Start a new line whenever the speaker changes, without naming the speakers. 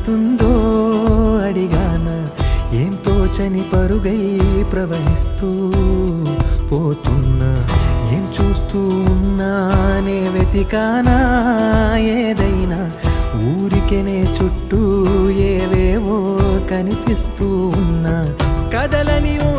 పడుతుందో అడిగాన ఏం తోచని పరుగై ప్రవహిస్తూ పోతున్నా ఏం చూస్తూ ఉన్నానే వెతికానా ఏదైనా ఊరికెనే చుట్టూ ఏవేవో కనిపిస్తూ ఉన్నా కదలని ఓ